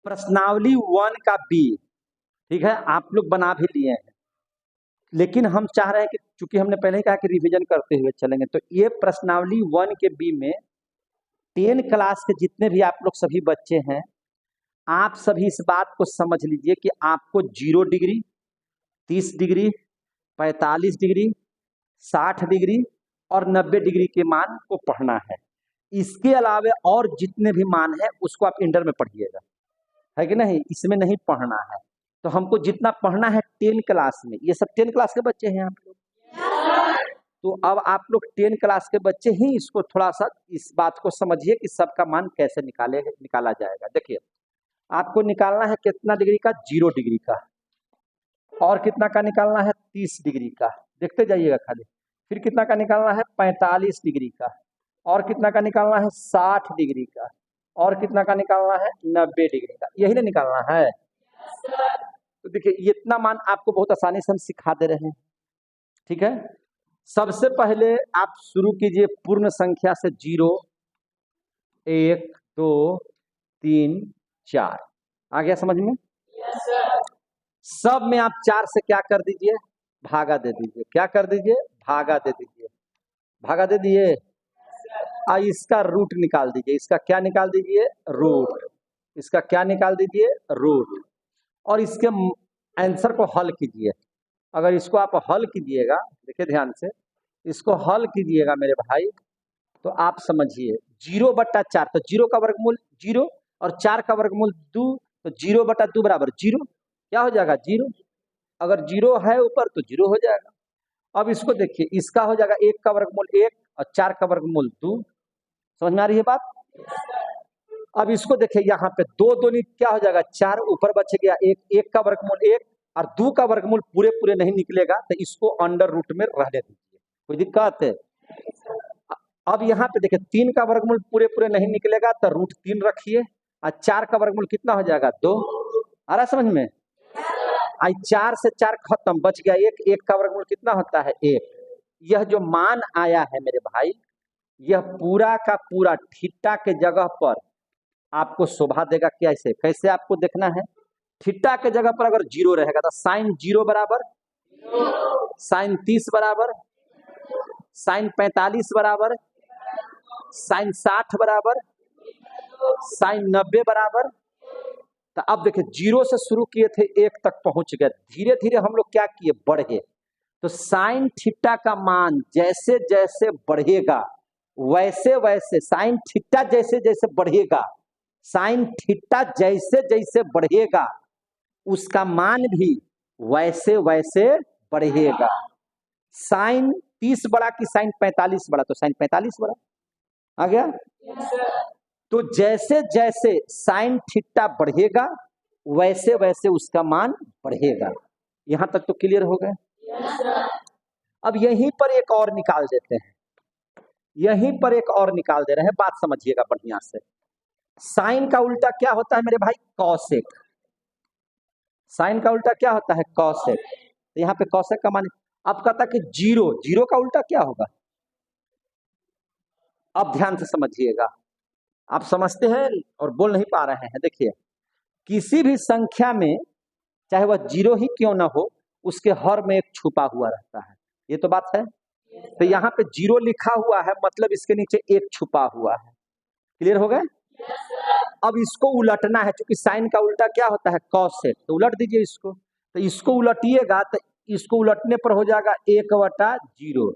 प्रश्नावली 1 का बी, ठीक है, आप लोग बना भी लिए हैं, लेकिन हम चाह रहे हैं कि चूंकि हमने पहले ही कहा कि रिवीजन करते हुए चलेंगे, तो ये प्रश्नावली 1 के बी में 10 क्लास के जितने भी आप लोग सभी बच्चे हैं, आप सभी इस बात को समझ लीजिए कि आपको 0 डिग्री, 30 डिग्री, 45 डिग्री, 60 डिग्री और 90 डिग्री के मान को पढ़ना है। इसके अलावा और जितने भी मान हैं उसको आप इंटर में पढ़िएगा, है कि नहीं, इसमें नहीं पढ़ना है। तो हमको जितना पढ़ना है 10 क्लास में, ये सब 10 क्लास के बच्चे हैं आप लोग, तो अब आप लोग 10 क्लास के बच्चे ही इसको थोड़ा सा इस बात को समझिए कि सबका मान कैसे निकाला जाएगा। देखिए, आपको निकालना है कितना डिग्री का, 0 डिग्री का, और कितना का निकालना है, 30 डिग्री का, देखते जाइएगा खाली। फिर कितना का निकालना है, 45 डिग्री का, और कितना का निकालना है, 60 डिग्री का, और कितना का निकालना है, 90 डिग्री का। यही ना निकालना है। तो देखिए, इतना मान आपको बहुत आसानी से हम सिखा दे रहे हैं, ठीक है। सबसे पहले आप शुरू कीजिए पूर्ण संख्या से, 0, 1, 2, 3, 4। आ गया समझ में? सब में आप 4 से क्या कर दीजिए, भागा दे दीजिए। क्या कर दीजिए, भागा दे दीजिए। भागा दे दिए। इसका रूट निकाल दीजिए। इसका क्या निकाल दीजिए, रूट। इसका क्या निकाल दीजिए, रूट। और इसके आंसर को हल कीजिए। अगर इसको आप हल कीजिएगा, देखिए ध्यान से, इसको हल कीजिएगा मेरे भाई, तो आप समझिए 0/4, तो 0 का वर्गमूल 0 और 4 का वर्गमूल 2, तो 0/2 बराबर 0। क्या हो जाएगा, 0। अगर 0 है ऊपर तो 0 हो जाएगा। अब इसको देखिए, इसका हो जाएगा 1 का वर्गमूल 1 और 4 का वर्गमूल 2। समझ में आ रही है बात? अब इसको देखिए, यहाँ पे 2 दूनी क्या हो जाएगा, 4, ऊपर बच गया 1, 1 का वर्गमूल 1 और 2 का वर्गमूल पूरे पूरे नहीं निकलेगा, तो इसको अंडर रूट में रहने दीजिए, कोई दिक्कत है? अब यहाँ पे देखिए, 3 का वर्गमूल पूरे पूरे नहीं निकलेगा, तो रूट 3 रखिए, और 4 का वर्गमूल कितना हो जाएगा, 2। आ रहा समझ में? आई 4 से 4 खत्म, बच गया 1, 1 का वर्गमूल कितना होता है, 1। यह जो मान आया है मेरे भाई, यह पूरा का पूरा थीटा के जगह पर आपको शोभा देगा। कैसे कैसे आपको देखना है, थीटा के जगह पर अगर 0 रहेगा तो साइन 0 बराबर, साइन 30 बराबर, साइन 45 बराबर, साइन 60 बराबर, साइन 90 बराबर। तो अब देखिए, 0 से शुरू किए थे, 1 तक पहुंच गए, धीरे धीरे हम लोग क्या किए, बढ़े। तो साइन थीटा का मान जैसे जैसे बढ़ेगा, वैसे वैसे साइन थीटा जैसे जैसे बढ़ेगा, साइन थीटा जैसे जैसे बढ़ेगा, उसका मान भी वैसे वैसे बढ़ेगा। साइन 30 बड़ा कि साइन 45 बड़ा, तो साइन 45 बड़ा। आ गया? तो जैसे जैसे साइन थीटा बढ़ेगा, वैसे वैसे उसका मान बढ़ेगा। यहां तक तो क्लियर हो गया? अब यहीं पर एक और निकाल देते हैं, यहीं पर एक और निकाल दे रहे हैं, बात समझिएगा बढ़िया से। साइन का उल्टा क्या होता है मेरे भाई, कॉसेक। साइन का उल्टा क्या होता है, कॉसेक। तो यहाँ पे कॉसेक का मान, अब कहता कि 0, 0 का उल्टा क्या होगा। अब ध्यान से समझिएगा, आप समझते हैं और बोल नहीं पा रहे हैं। देखिए, किसी भी संख्या में चाहे वह 0 ही क्यों ना हो, उसके हर में एक छुपा हुआ रहता है। ये तो बात है। तो यहाँ पे 0 लिखा हुआ है, मतलब इसके नीचे 1 छुपा हुआ है। क्लियर हो गए? अब इसको उलटना है, क्योंकि साइन का उल्टा क्या होता है, कॉसेक। तो उलट दीजिए इसको। तो इसको उलटिएगा तो इसको उलटने पर हो जाएगा 1/0,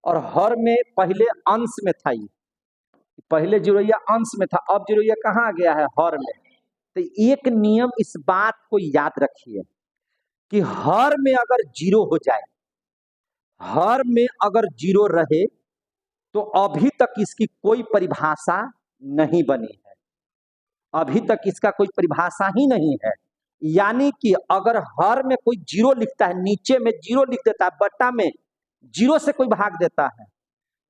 और हर में पहले अंश में था, ये पहले जीरोया अंश में था, अब जीरोया कहाँ आ गया है, हर में। तो एक नियम इस बात को याद रखिए कि हर में अगर 0 हो जाए, हर में अगर 0 रहे, तो अभी तक इसकी कोई परिभाषा नहीं बनी है, अभी तक इसका कोई परिभाषा ही नहीं है। यानी कि अगर हर में कोई 0 लिखता है, नीचे में 0 लिख देता है, बट्टा में 0 से कोई भाग देता है,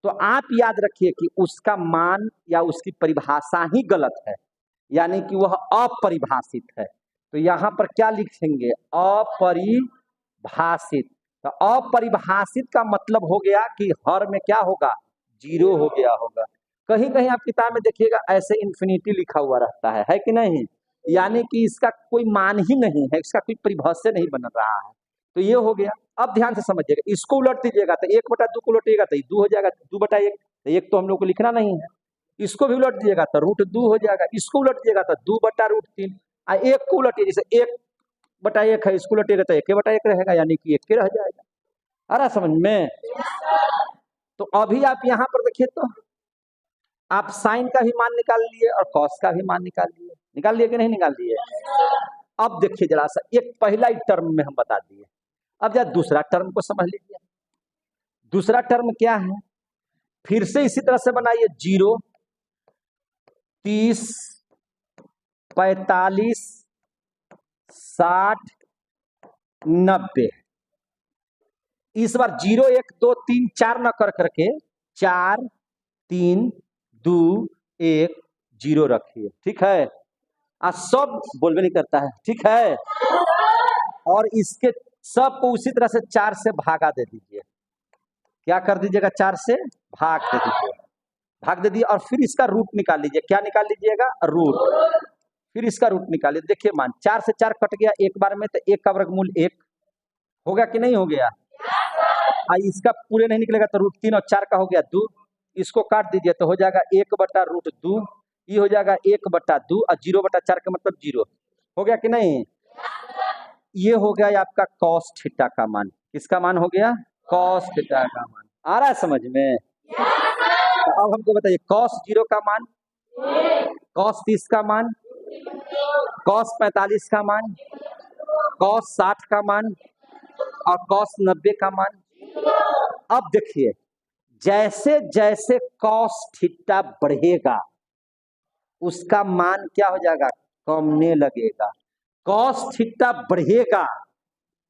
तो आप याद रखिए कि उसका मान या उसकी परिभाषा ही गलत है, यानी कि वह अपरिभाषित है। तो यहाँ पर क्या लिखेंगे, अपरिभाषित। तो अपरिभाषित का मतलब हो गया कि हर में क्या होगा, 0 हो गया होगा। कहीं कहीं आप किताब में देखिएगा ऐसे इन्फिनिटी लिखा हुआ रहता है कि नहीं, यानी कि इसका कोई मान ही नहीं है, इसका कोई परिभाष्य नहीं बन रहा है। तो ये हो गया। अब ध्यान से समझिएगा, इसको उलट दीजिएगा तो 1/2 को उलटिएगा तो 2 हो जाएगा, 2/1। तो 1 तो हम लोग को लिखना नहीं है। इसको भी उलट दीजिएगा तो √2 हो जाएगा, इसको उलट दीजिएगा तो 2/√3। 1 को उलटिए, जैसे 1/1 है, इसको उलटिएगा तो 1/1 रहेगा, यानी कि 1 रह जाएगा। आ रहा समझ में? तो अभी आप यहाँ पर देखिए, तो आप साइन का भी मान निकाल लिए और कॉस का भी मान निकाल लिए कि नहीं निकाल लिए? अब देखिए जरा सा, एक पहला ही टर्म में हम बता दिए, अब जरा दूसरा टर्म को समझ लीजिए। दूसरा टर्म क्या है? फिर से इसी तरह से बनाइए, 0, 30, 45, 60, 90। इस बार 0, 1, 2, 3, 4 न कर करके 4, 3, 2, 1, 0 रखिए, ठीक है। आज सब बोलबे नहीं करता है, ठीक है। और इसके सब को उसी तरह से 4 से भागा दे दीजिए। क्या कर दीजिएगा? 4 से भाग दे दीजिए, भाग दे दिए। और फिर इसका रूट निकाल लीजिए। क्या निकाल लीजिएगा? रूट। फिर इसका रूट निकालिए। देखिए मान 4 से 4 कट गया एक बार में, तो 1 का वर्गमूल 1 हो गया कि नहीं हो गया? इसका पूरे नहीं निकलेगा तो √3 और 4 का हो गया 2। इसको काट दीजिए तो हो जाएगा 1/√2। ये हो जाएगा 1/2 और 0/4 का मतलब 0 हो गया कि नहीं? ये हो गया आपका cos थीटा का मान। किसका मान हो गया? cos थीटा का मान। आ रहा है समझ में? तो अब हमको बताइए, cos 0 का मान, cos 30 का मान, cos 45 का मान, cos 60 का मान और cos 90 का मान। अब देखिए, जैसे जैसे cos थीटा बढ़ेगा उसका मान क्या हो जाएगा? कमने लगेगा। cos थीटा बढ़ेगा,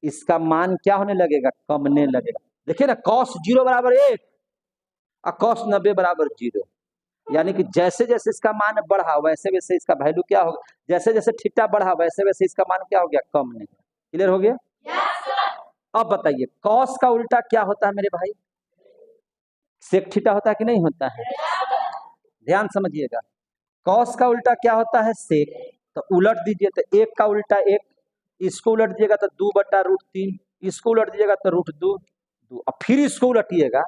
इसका मान क्या होने लगेगा? कमने लगेगा। देखिए ना, cos 0 बराबर 1 और cos 90 बराबर 0। यानी कि जैसे जैसे इसका मान बढ़ा वैसे वैसे इसका वैल्यू क्या होगा? जैसे जैसे थीटा बढ़ा वैसे वैसे इसका मान क्या हो गया? कमने। क्लियर हो गया? अब बताइए, cos का उल्टा क्या होता है मेरे भाई? सेक थीटा होता है कि नहीं होता है? ध्यान समझिएगा, cos का उल्टा क्या होता है? सेक। तो उलट दीजिए तो 1 का उल्टा 1, इसको उलट दीजिएगा तो 2/√3, इसको उलट दीजिएगा तो √2, और फिर इसको उलटिएगा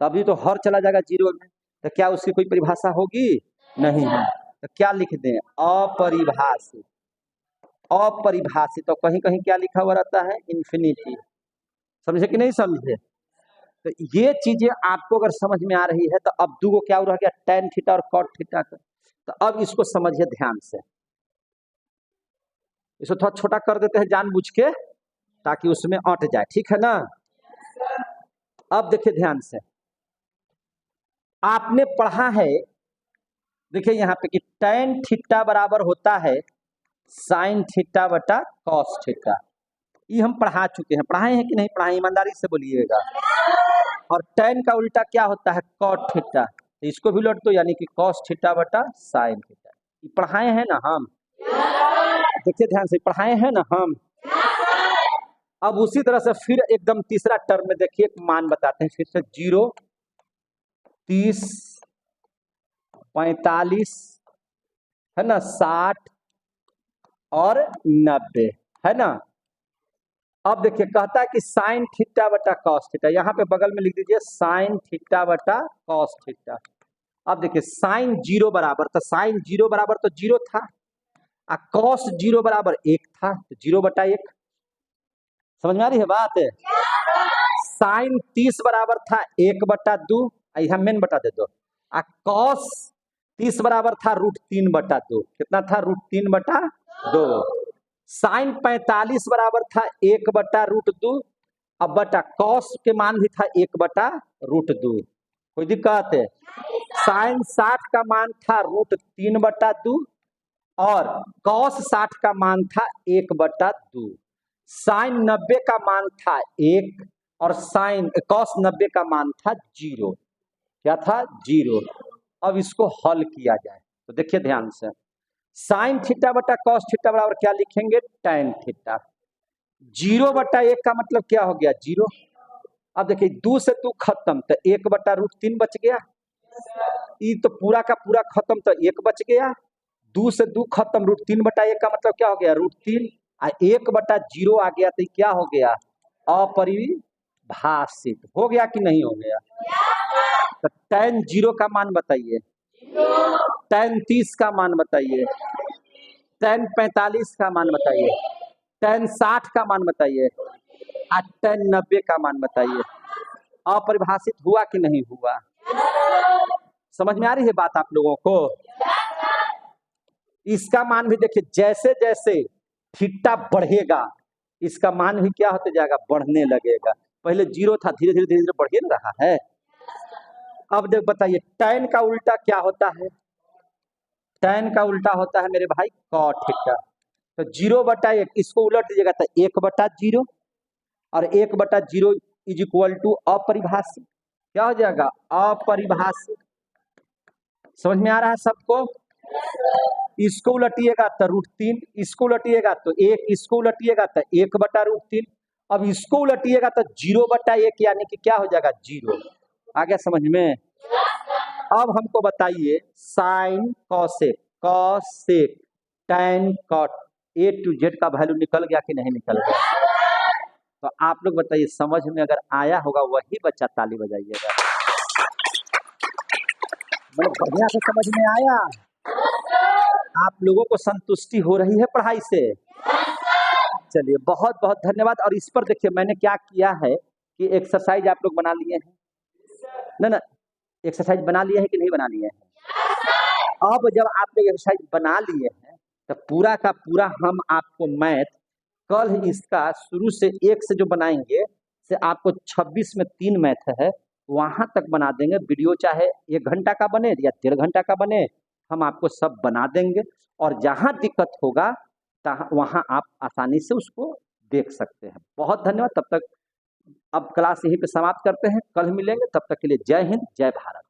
तभी तो हर चला जाएगा 0 में। तो क्या उसकी कोई परिभाषा होगी? नहीं है। तो क्या लिख दें? अपरिभाषित। अपरिभाषित। तो कहीं कहीं क्या लिखा हुआ रहता है? इन्फिनिटी। समझे कि नहीं समझे? तो ये चीजें आपको अगर समझ में आ रही है तो अब 2 को क्या रह गया? tan थीटा और cot थीटा का। तो अब इसको समझिए ध्यान से, इसको थोड़ा छोटा कर देते हैं जानबूझ के ताकि उसमें अट जाए, ठीक है ना। अब देखिए ध्यान से, आपने पढ़ा है, देखिए यहाँ पे कि tan थीटा बराबर होता है sin थीटा बटा cos थीटा। ये हम पढ़ा चुके हैं, पढ़ाए हैं कि नहीं पढ़ाए? ईमानदारी से बोलिएगा। और tan का उल्टा क्या होता है? cot theta. इसको भी लौट दो, यानी कि cos थीटा बटा sin थीटा। ये पढ़ाए हैं ना हम? देखिए ध्यान से, पढ़ाए हैं ना हम? अब उसी तरह से फिर एकदम तीसरा टर्म में देखिए मान बताते हैं फिर से, 0, 30, 45 है ना, 60 और 90 है ना। अब देखिए कहता है कि साइन थीटा बटा कॉस थीटा, यहाँ पे बगल में लिख दीजिए साइन थीटा बटा कॉस थीटा। अब देखिए साइन 0 बराबर, तो साइन 0 बराबर तो 0 था, और कॉस 0 बराबर 1 था, तो 0/1। समझ में आ रही है बात? साइन 30 बराबर था 1/2, यहाँ मेन बटा दे दो। और कॉस 30 बराबर था √3/2। कितना था? √3/2। साइन 45 बराबर था 1/√2, अब बटा कॉस के मान भी था 1/√2। कोई दिक्कत है? साइन 60 का मान था √3/2 और कॉस 60 का मान था 1/2। साइन 90 का मान था 1 और साइन कॉस 90 का मान था 0। क्या था? 0। अब इसको हल किया जाए तो देखिए ध्यान से, साइन थीटा बटा कॉस थीटा बराबर क्या लिखेंगे? tan theta. 0/1 का मतलब क्या हो गया? 0। अब देखिए 2 से 2 खत्म, तो 1/√3 बच गया। ये तो पूरा का पूरा खत्म, तो 1 बच गया। 2 से 2 खत्म, √3/1 का मतलब क्या हो गया, √3, 1/0 आ गया तो क्या हो गया, अपरिभाषित। हो गया कि नहीं हो गया? तो tan 0 का मान बताइए, tan 30 का मान बताइए, tan 45 का मान बताइए, tan 60 का मान बताइए, और tan 90 का मान बताइए। अपरिभाषित हुआ कि नहीं हुआ? समझ में आ रही है बात आप लोगों को? इसका मान भी देखिए, जैसे जैसे थीटा बढ़ेगा इसका मान भी क्या होते जाएगा, बढ़ने लगेगा। पहले 0 था, धीरे धीरे धीरे धीरे बढ़ ही रहा है। अब देख बताइए, tan का उल्टा क्या होता है? tan का उल्टा होता है मेरे भाई cot थीटा। तो 0/1 इसको उलट दीजिएगा तो 1/0, और 1/0 इज इक्वल टू अपरिभाषित। क्या हो जाएगा, अपरिभाषित। समझ में आ रहा है सबको? इसको उलटिएगा तो √3, इसको उलटिएगा तो 1, इसको उलटिएगा तो 1/√3। अब इसको उलटिएगा तो 0/1 यानी कि क्या हो जाएगा, 0। आ गया समझ में? अब हमको बताइए sine cosec, cosec, tan cot, A to Z का वैल्यू निकल गया कि नहीं निकल गया? तो आप लोग बताइए, समझ में अगर आया होगा वही बच्चा ताली बजाइएगा। मतलब बढ़िया से समझ में आया? आप लोगों को संतुष्टि हो रही है पढ़ाई से? चलिए बहुत बहुत धन्यवाद। और इस पर देखिए मैंने क्या किया है कि एक्सरसाइज आप लोग बना लिए हैं ना? एक्सरसाइज बना लिए हैं कि नहीं बना लिए हैं? अब जब आप लोग एक्सरसाइज बना लिए हैं तो पूरा का पूरा हम आपको मैथ कल इसका शुरू से 1 से जो बनाएंगे से आपको 26 में 3 मैथ है वहां तक बना देंगे। वीडियो चाहे 1 घंटा का बने या 1.5 घंटा का बने, हम आपको सब बना देंगे। और जहां दिक्कत होगा वहां आप आसानी से उसको देख सकते हैं। बहुत धन्यवाद। तब तक अब क्लास यहीं पे समाप्त करते हैं, कल मिलेंगे। तब तक के लिए जय हिंद, जय भारत।